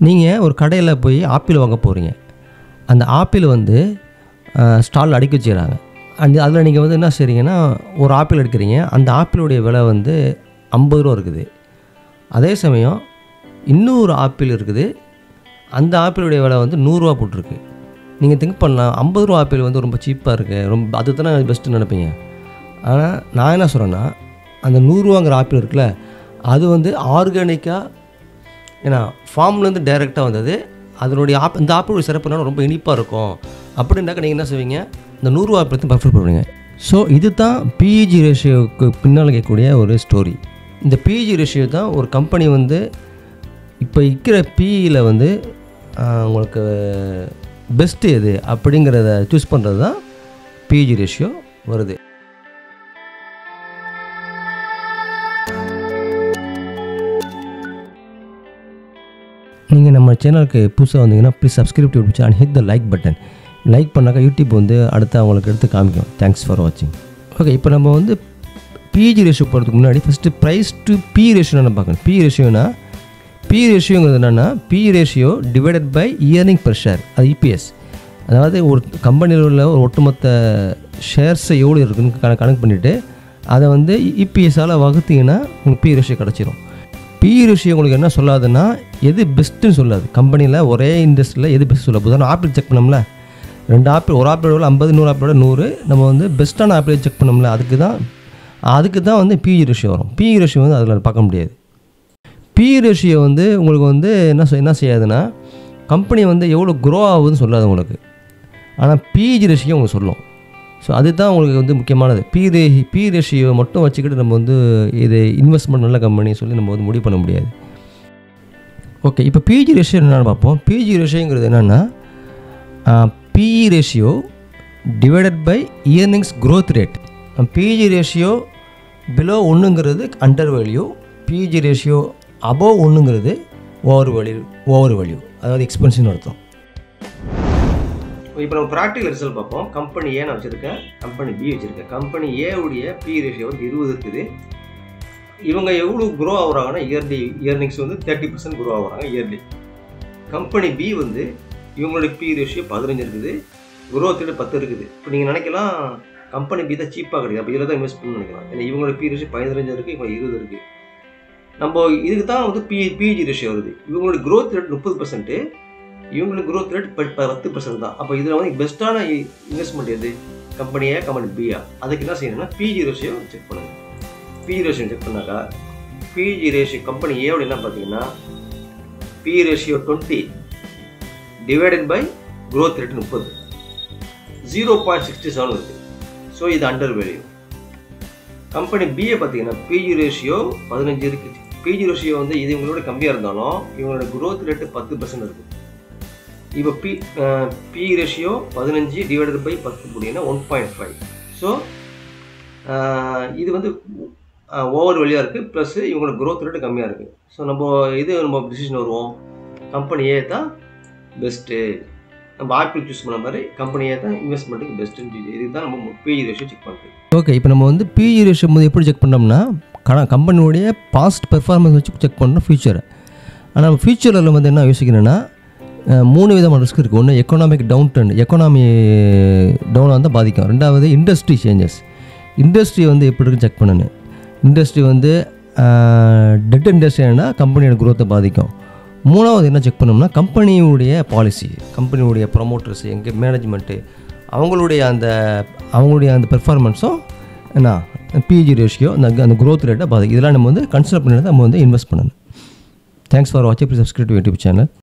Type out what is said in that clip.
நீங்கள் ஒரு கடையில் போய் ஆப்பிள் வாங்க போகிறீங்க. அந்த ஆப்பிள் வந்து ஸ்டாலில் அடுக்கி வச்சுக்கிறாங்க. அதில் நீங்கள் வந்து என்ன செய்கிறீங்கன்னா, ஒரு ஆப்பிள் எடுக்கிறீங்க. அந்த ஆப்பிளுடைய விலை வந்து 50 ரூபா இருக்குது. அதே சமயம் இன்னொரு ஆப்பிள் இருக்குது. அந்த ஆப்பிளுடைய விலை வந்து 100 ரூபா போட்டிருக்கு. நீங்கள் திங்க் பண்ணலாம், 50 ரூபா ஆப்பிள் வந்து ரொம்ப சீப்பாக இருக்குது, ரொம்ப அது தானே பெஸ்ட்டுன்னு நினைப்பீங்க. ஆனால் நான் என்ன சொல்கிறேன்னா, அந்த 100 ரூபாங்கிற ஆப்பிள் இருக்குல்ல, அது வந்து ஆர்கானிக்காக, ஏன்னா ஃபார்ம்லேருந்து டைரெக்டாக வந்தது. அதனுடைய இந்த ஆப்பிளுடைய சிறப்புனால ரொம்ப இனிப்பாக இருக்கும். அப்படின்னாக்கா நீங்கள் என்ன செய்வீங்க, இந்த 100 ரூபா ஆப்பிள் ப்ரிஃபர் பண்ணுவீங்க. ஸோ இது தான் பிஇஜி ரேஷியோவுக்கு பின்னால் கேட்கக்கூடிய ஒரு ஸ்டோரி. இந்த பிஇஜி ரேஷியோ தான் ஒரு கம்பெனி வந்து இப்போ இருக்கிற பிஇயில் வந்து உங்களுக்கு பெஸ்ட்டு எது அப்படிங்கிறத சூஸ் பண்ணுறது தான் பிஇஜி ரேஷியோ வருது. நீங்கள் நம்ம சேனலுக்கு புதுசாக வந்தீங்கன்னா please subscribe to YouTube and hit the like button. Like பண்ணாக்கா யூடியூப் வந்து அடுத்து அவங்களுக்கு எடுத்து காமிக்கும். தேங்க்ஸ் ஃபார் வாட்சிங். ஓகே, இப்போ நம்ம வந்து பிஇஜி ரேஷியோ போகிறதுக்கு முன்னாடி first price to P ratio நம்ம பார்க்கணும். பி ரேஷியோனா, பி ரேஷியோங்கிறது என்னென்னா, P ratio divided by earning per share, அது இபிஎஸ். அதாவது ஒரு கம்பெனியில் உள்ள ஒரு ஒட்டுமொத்த ஷேர்ஸை எவ்வளோ இருக்குன்னு கணக்கு பண்ணிவிட்டு அதை வந்து இபிஎஸ்ஸால் வகுத்தீங்கன்னா உங்களுக்கு பி ரேஷியோ கிடச்சிரும். பி ரேஷியோ உங்களுக்கு என்ன சொல்லாதுன்னா, எது பெஸ்ட்டுன்னு சொல்லாது. கம்பெனியில் ஒரே இண்டஸ்ட்ரியில் எது பெஸ்ட் சொல்லாது. உதாரணம் ஆப்பிள் செக் பண்ணோம்ல, 2 ஆப்பிள், ஒரு ஆப்பிளோட 50, இன்னொரு ஆப்பிளோட 100, நம்ம வந்து பெஸ்ட்டான ஆப்பிளை செக் பண்ணோம்ல, அதுக்கு தான் வந்து பிஇ ரேஷியோ வரும். பிஇ ரேஷியோ வந்து அதில் பார்க்க முடியாது. பிஇ ரேஷியோ வந்து உங்களுக்கு வந்து என்ன செய்யாதுன்னா, கம்பெனி வந்து எவ்வளோ க்ரோ ஆகுதுன்னு சொல்லாது உங்களுக்கு. ஆனால் பிஇஜி ரேஷியோ உங்களுக்கு சொல்லும். ஸோ அதுதான் உங்களுக்கு வந்து முக்கியமானது. பி ரேஷியோ மட்டும் வச்சுக்கிட்டு நம்ம வந்து இது இன்வெஸ்ட்மெண்ட் நல்ல கம்பெனி சொல்லி நம்ம வந்து முடிவு பண்ண முடியாது. ஓகே, இப்போ பிஇஜி ரேஷியோ என்னென்னு பார்ப்போம். பிஇஜி ரேஷியோங்கிறது என்னென்னா, PE ratio divided by earnings growth rate. PEG ratio below 1ங்கிறது under value, PEG ratio above 1ங்கிறது ஓவர் வேல்யூ, அதாவது எக்ஸ்பென்சிவ்னு அர்த்தம். இப்போ நம்ம ப்ராக்டிகல் ரிசல்ட் பார்ப்போம். கம்பெனி ஏ நான் வச்சுருக்கேன், கம்பெனி பி வச்சுருக்கேன். கம்பெனி ஏ உடைய பி ரேஷியோ வந்து 20 இருக்குது. இவங்க எவ்வளோ க்ரோ ஆகுறாங்கன்னா, இயர்னிங்ஸ் வந்து 30% க்ரோ ஆகுறாங்க இயர்லி. கம்பெனி பி வந்து இவங்களுடைய பி ரேஷியோ 15 இருக்குது, க்ரோத் ரேட் 10 இருக்குது. இப்போ நீங்கள் நினைக்கலாம் கம்பெனி பி தான் சீப்பாக கிடையாது, அப்போ இதில் தான் இன்வெஸ்ட் பண்ணணும்னு நினைக்கலாம். ஏன்னா இவங்களோட பி ரேஷியோ 15 இருக்குது, இவங்க 20 இருக்குது. நம்ம இதுக்கு தான் வந்து பிஇஜி ரேஷியோ வருது. இவங்களோட க்ரோத் ரேட் 30%, இவங்களுக்கு க்ரோத் ரேட் 10% தான். அப்போ இதில் வந்து பெஸ்ட்டான இன்வெஸ்ட்மெண்ட் எது, கம்பெனியா கம்பெனி பியா? அதுக்கு என்ன செய்யணும்னா பிஇஜி ரேஷியோ செக் பண்ணுங்கள். பிஇ ரேஷியோ செக் பண்ணாக்கா பிஇஜி ரேஷியோ கம்பெனி ஏவோட என்ன பார்த்தீங்கன்னா, P ratio 20 divided by growth rate 30, 0.67 இருக்குது. ஸோ இது அண்டர் வேல்யூ. கம்பெனி பிஏ பார்த்தீங்கன்னா பிஇ ரேஷியோ 15 இருக்குது. பிஇஜி ரேஷியோ வந்து இது இவங்களோட கம்மியாக இருந்தாலும் இவங்களோட க்ரோத் ரேட்டு 10% இருக்குது. இப்போ பி ரேஷியோ 15 டிவைடட் பை 10 போட்டிங்கன்னா 1.5. ஸோ இது வந்து ஓவர் வேல்யூவாக இருக்குது, ப்ளஸ் இவங்களோட க்ரோத் ரேட்டு கம்மியாக இருக்குது. ஸோ நம்ம டிசிஷன் வருவோம், கம்பெனி ஏ தான் பெஸ்ட்டு. நம்ம ஆப்பிள் சூஸ் பண்ண மாதிரி கம்பெனி ஏ தான் இன்வெஸ்ட்மெண்ட்டுக்கு பெஸ்ட்டுன்னு, இதுக்கு தான் நம்ம பிஇ ரேஷியோ செக் பண்ணுறது. ஓகே, இப்போ நம்ம வந்து பிஇ ரேஷியோ வந்து எப்படி செக் பண்ணோம்னா, கம்பெனியோடைய பாஸ்ட் பெர்ஃபார்மன்ஸ் வச்சு செக் பண்ணணும் ஃபியூச்சரை. ஆனால் நம்ம ஃபியூச்சரில் வந்து என்ன யோசிக்கணும்னா, 3 விதமான ரிஸ்க் இருக்குது. ஒன்று எக்கனாமிக் எக்கனாமி டவுனாக இருந்தால் பாதிக்கும். 2வது இண்டஸ்ட்ரி சேஞ்சஸ், இண்டஸ்ட்ரி வந்து எப்படி இருக்குன்னு செக் பண்ணணும். இண்டஸ்ட்ரி வந்து டெட் இண்டஸ்ட்ரினா கம்பெனியோட க்ரோத்தை பாதிக்கும். 3வது என்ன செக் பண்ணோம்னா, கம்பெனியுடைய பாலிசி, கம்பெனியுடைய ப்ரொமோட்டர்ஸ், எங்கே மேனேஜ்மெண்ட்டு, அவங்களுடைய அந்த பெர்ஃபார்மன்ஸும் என்ன பிஇஜி ரேஷியோ அந்த க்ரோத் ரேட்டை பாதிக்கும். இதெல்லாம் நம்ம வந்து கன்சிடர் பண்ணி நம்ம வந்து இன்வெஸ்ட் பண்ணணும். தேங்க்ஸ் ஃபார் வாட்சிங். Please subscribe to YouTube channel.